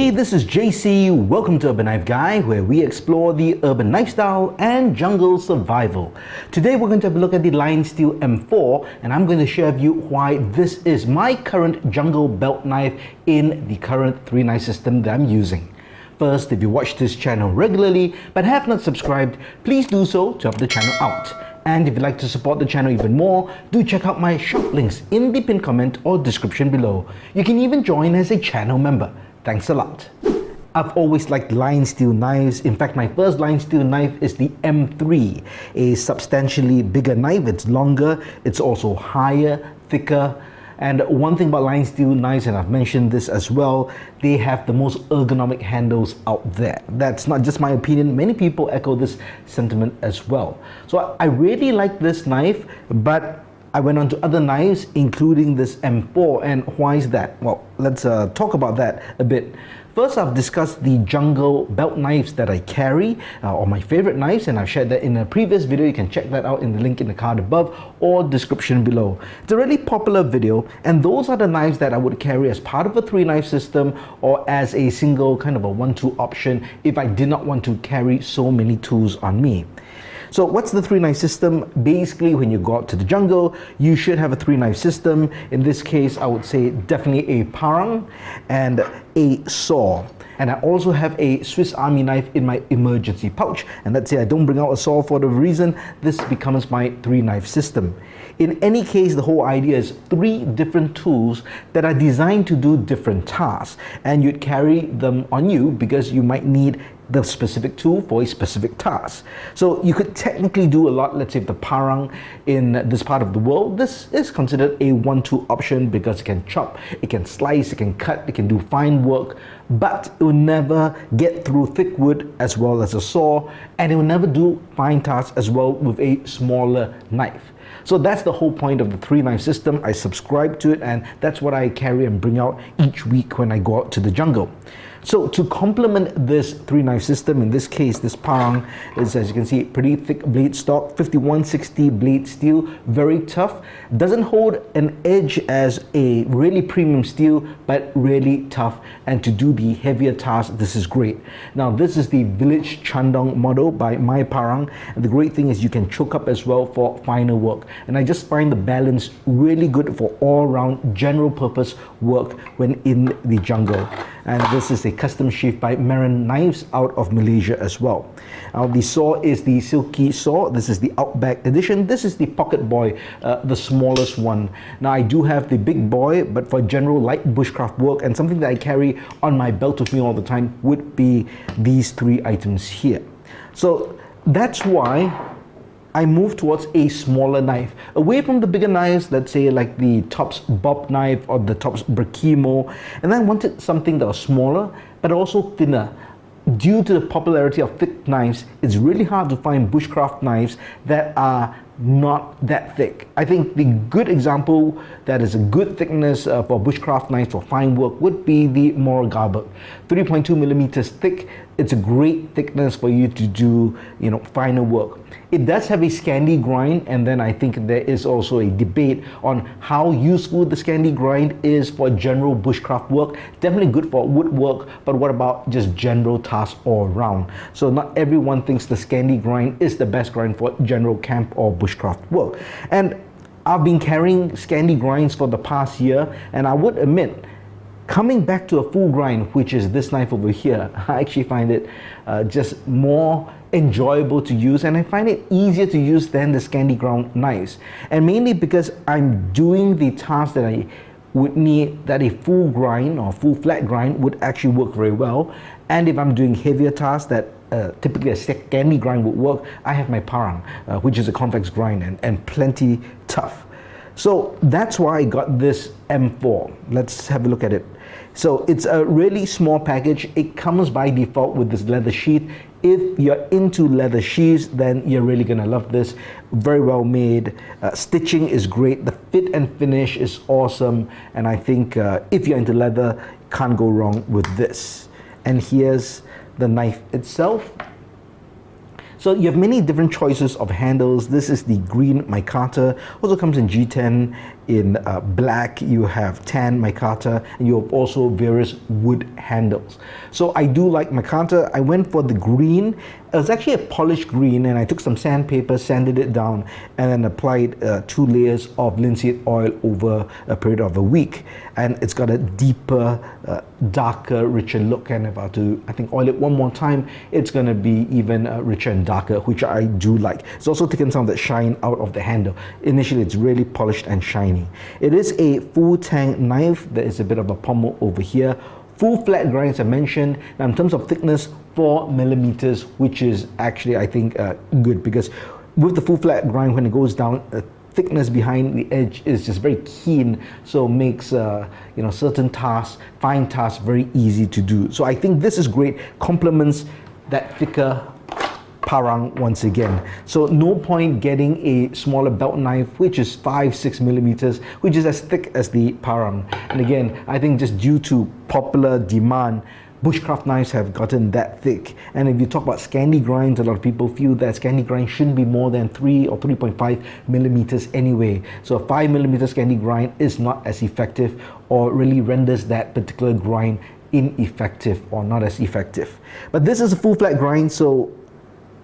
Hey, this is JC. Welcome to Urban Knife Guy, where we explore the urban lifestyle and jungle survival. Today we're going to have a look at the LionSteel M4, and I'm going to share with you why this is my current jungle belt knife in the current 3-knife system that I'm using. First, if you watch this channel regularly but have not subscribed, please do so to help the channel out. And if you'd like to support the channel even more, do check out my shop links in the pinned comment or description below. You can even join as a channel member. Thanks a lot. I've always liked LionSteel knives. In fact, my first LionSteel knife is the M3, a substantially bigger knife. It's longer, it's also higher, thicker. And one thing about LionSteel knives, and I've mentioned this as well, they have the most ergonomic handles out there. That's not just my opinion. Many people echo this sentiment as well. So I really like this knife, but I went on to other knives, including this M4. And why is that? Well, let's talk about that a bit. First, I've discussed the jungle belt knives that I carry, or my favorite knives, and I've shared that in a previous video. You can check that out in the link in the card above or description below. It's a really popular video, and those are the knives that I would carry as part of a 3-knife system or as a single kind of a 1-2 option if I did not want to carry so many tools on me. So what's the 3-knife system? Basically, when you go out to the jungle, you should have a 3-knife system. In this case, I would say definitely a parang and a saw. And I also have a Swiss Army knife in my emergency pouch. And let's say I don't bring out a saw for the reason, this becomes my 3-knife system. In any case, the whole idea is 3 different tools that are designed to do different tasks. And you'd carry them on you because you might need the specific tool for a specific task. So you could technically do a lot. Let's say the parang in this part of the world, this is considered a 1-2 option because it can chop, it can slice, it can cut, it can do fine work, but it will never get through thick wood as well as a saw, and it will never do fine tasks as well with a smaller knife. So that's the whole point of the 3-knife system. I subscribe to it, and that's what I carry and bring out each week when I go out to the jungle. So to complement this 3-knife system, in this case, this parang is, as you can see, pretty thick blade stock, 5160 blade steel, very tough. Doesn't hold an edge as a really premium steel, but really tough. And to do the heavier tasks, this is great. Now, this is the Village Chandong model by my parang. And the great thing is you can choke up as well for finer work. And I just find the balance really good for all-round general purpose work when in the jungle. And this is a custom sheath by Marin Knives out of Malaysia as well. Now the saw is the Silky saw. This is the Outback edition. This is the Pocket Boy, the smallest one. Now I do have the Big Boy, but for general light bushcraft work and something that I carry on my belt with me all the time would be these 3 items here. So that's why I moved towards a smaller knife, away from the bigger knives, let's say like the Tops Bob knife or the Tops Brachimo, and I wanted something that was smaller but also thinner. Due to the popularity of thick knives, it's really hard to find bushcraft knives that are not that thick. I think the good example that is a good thickness for bushcraft knives for fine work would be the Moragabak, 3.2 millimeters thick. It's a great thickness for you to do, finer work. It does have a Scandi grind, and then I think there is also a debate on how useful the Scandi grind is for general bushcraft work. Definitely good for woodwork, but what about just general tasks all around? So not everyone thinks the Scandi grind is the best grind for general camp or bushcraft work. And I've been carrying Scandi grinds for the past year, and I would admit, coming back to a full grind, which is this knife over here, I actually find it just more enjoyable to use, and I find it easier to use than the Scandi ground knives. And mainly because I'm doing the task that I would need that a full grind or full flat grind would actually work very well. And if I'm doing heavier tasks that typically a Scandi grind would work, I have my parang, which is a convex grind and plenty tough. So that's why I got this M4. Let's have a look at it. So it's a really small package. It comes by default with this leather sheath. If you're into leather sheaths, then you're really gonna love this. Very well made. Stitching is great. The fit and finish is awesome. And I think if you're into leather, can't go wrong with this. And here's the knife itself. So you have many different choices of handles. This is the green micarta, also comes in G10 in black, you have tan micarta, and you have also various wood handles. So I do like micarta. I went for the green. It was actually a polished green, and I took some sandpaper, sanded it down, and then applied 2 layers of linseed oil over a period of a week. And it's got a deeper, darker, richer look. And if I were to, I think, oil it one more time, it's going to be even richer and darker, which I do like. It's also taken some of the shine out of the handle. Initially, it's really polished and shiny. It is a full tang knife. There is a bit of a pommel over here. Full flat grind, as I mentioned. Now, in terms of thickness, 4 millimeters, which is actually, I think, good, because with the full flat grind, when it goes down, thickness behind the edge is just very keen, so makes certain tasks, fine tasks, very easy to do. So I think this is great, complements that thicker parang once again. So no point getting a smaller belt knife, which is 5-6 millimeters, which is as thick as the parang. And again, I think just due to popular demand, bushcraft knives have gotten that thick. And if you talk about Scandi grinds, a lot of people feel that Scandi grind shouldn't be more than 3 or 3.5 millimeters anyway. So a 5 millimeter Scandi grind is not as effective, or really renders that particular grind ineffective or not as effective. But this is a full flat grind, so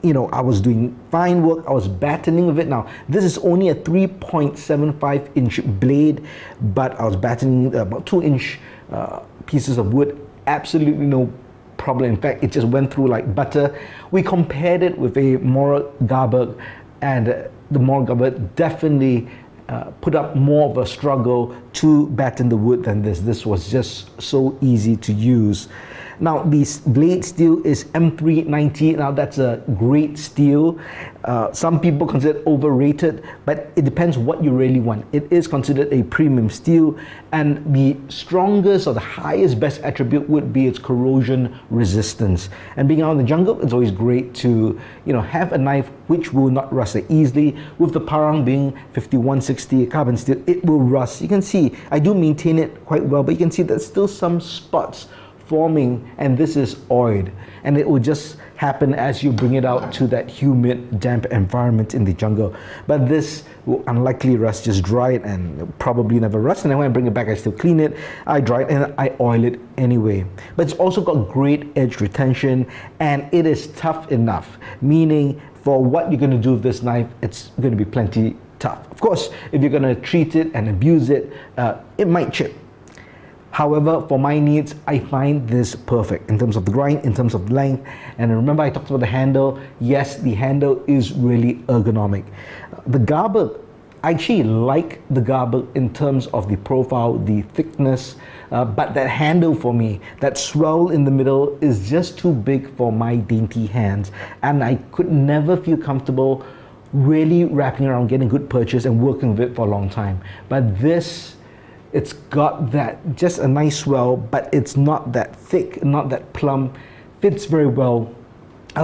I was doing fine work. I was battening with it. Now, this is only a 3.75 inch blade, but I was battening about 2 inch pieces of wood. Absolutely no problem. In fact, it just went through like butter. We compared it with a Morag Gabak, and the Morag Gabak definitely put up more of a struggle to batten the wood than this. This was just so easy to use. Now, this blade steel is M390. Now, that's a great steel. Some people consider it overrated, but it depends what you really want. It is considered a premium steel, and the strongest or the highest best attribute would be its corrosion resistance. And being out in the jungle, it's always great to have a knife which will not rust that easily. With the parang being 5160 carbon steel, it will rust. You can see I do maintain it quite well, but you can see there's still some spots forming, and this is oiled, and it will just happen as you bring it out to that humid, damp environment in the jungle. But this will unlikely rust. Just dry it and probably never rust. And then when I bring it back, I still clean it, I dry it, and I oil it anyway. But it's also got great edge retention, and it is tough enough, meaning for what you're going to do with this knife, it's going to be plenty tough. Of course, if you're going to treat it and abuse it, it might chip. However, for my needs, I find this perfect in terms of the grind, in terms of length. And remember, I talked about the handle. Yes, the handle is really ergonomic. The Gabak, I actually like the Gabak in terms of the profile, the thickness, but that handle for me, that swell in the middle, is just too big for my dainty hands. And I could never feel comfortable really wrapping around, getting good purchase and working with it for a long time. But this, it's got that, just a nice swell, but it's not that thick, not that plump. Fits very well.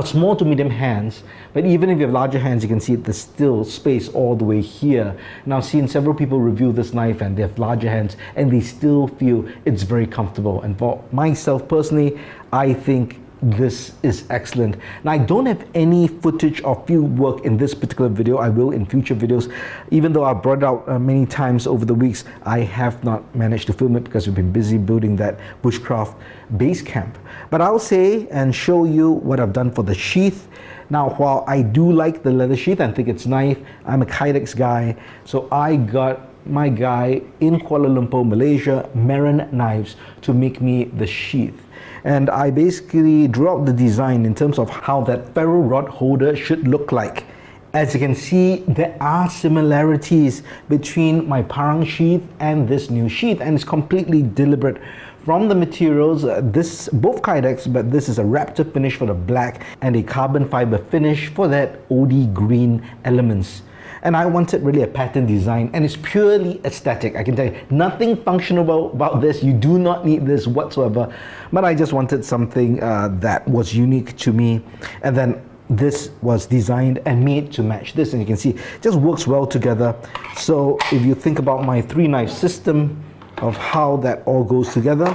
Small to medium hands, but even if you have larger hands, you can see there's still space all the way here. And I've seen several people review this knife and they have larger hands and they still feel it's very comfortable. And for myself personally, I think this is excellent. Now, I don't have any footage of field work in this particular video. I will in future videos. Even though I brought it out many times over the weeks, I have not managed to film it because we've been busy building that bushcraft base camp. But I'll say and show you what I've done for the sheath. Now, while I do like the leather sheath and think it's nice, I'm a Kydex guy, so I got my guy in Kuala Lumpur, Malaysia, Marin Knives, to make me the sheath. And I basically drew out the design in terms of how that ferro rod holder should look like. As you can see, there are similarities between my parang sheath and this new sheath, and it's completely deliberate. From the materials, both Kydex, but this is a Raptor finish for the black and a carbon fiber finish for that OD green elements. And I wanted really a pattern design, and it's purely aesthetic. I can tell you, nothing functional about this. You do not need this whatsoever. But I just wanted something that was unique to me. And then this was designed and made to match this. And you can see, it just works well together. So if you think about my 3-knife system of how that all goes together,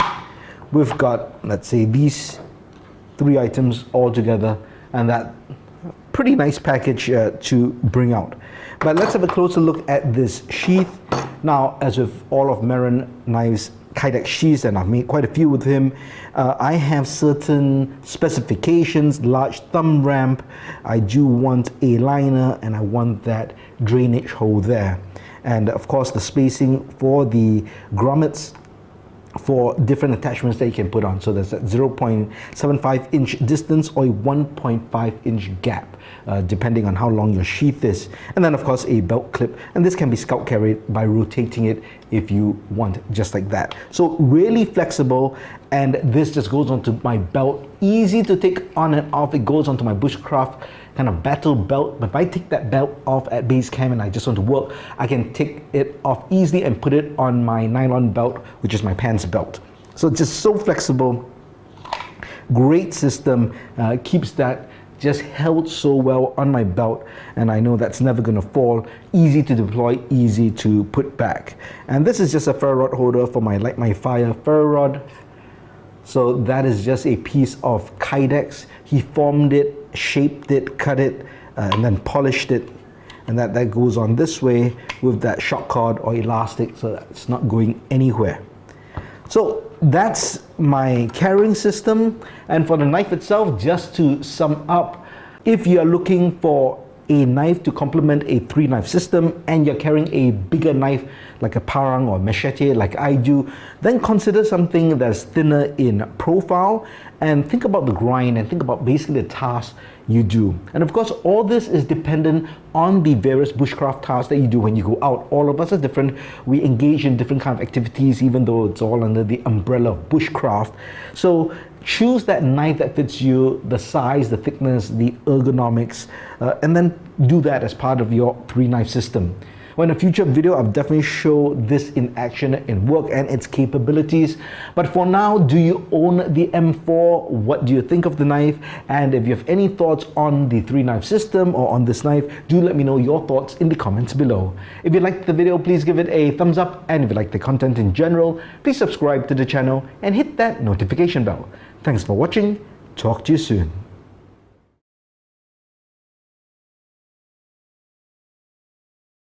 we've got, let's say, these 3 items all together, and that pretty nice package to bring out. But let's have a closer look at this sheath. Now, as with all of Marin Knives Kydex sheaths, and I've made quite a few with him, I have certain specifications: large thumb ramp, I do want a liner, and I want that drainage hole there. And of course the spacing for the grommets for different attachments that you can put on. So there's that 0.75 inch distance or a 1.5 inch gap, depending on how long your sheath is. And then of course a belt clip, and this can be scout carried by rotating it if you want, just like that. So really flexible, and this just goes onto my belt, easy to take on and off. It goes onto my bushcraft kind of battle belt, but if I take that belt off at base camp and I just want to work, I can take it off easily and put it on my nylon belt, which is my pants belt. So it's just so flexible, great system, keeps that just held so well on my belt, and I know that's never going to fall. Easy to deploy, easy to put back. And this is just a ferro rod holder for my Light My Fire ferro rod. So that is just a piece of Kydex. He formed it, shaped it, cut it, and then polished it. And that goes on this way with that shock cord or elastic, so that it's not going anywhere. So that's my carrying system. And for the knife itself, just to sum up, if you are looking for a knife to complement a 3-knife system and you're carrying a bigger knife like a parang or machete like I do, then consider something that's thinner in profile and think about the grind and think about basically the tasks you do. And of course, all this is dependent on the various bushcraft tasks that you do when you go out. All of us are different. We engage in different kind of activities, even though it's all under the umbrella of bushcraft. So choose that knife that fits you, the size, the thickness, the ergonomics, and then do that as part of your 3-knife system. Well, in a future video, I'll definitely show this in action in work and its capabilities. But for now, do you own the M4? What do you think of the knife? And if you have any thoughts on the 3-knife system or on this knife, do let me know your thoughts in the comments below. If you liked the video, please give it a thumbs up. And if you like the content in general, please subscribe to the channel and hit that notification bell. Thanks for watching. Talk to you soon.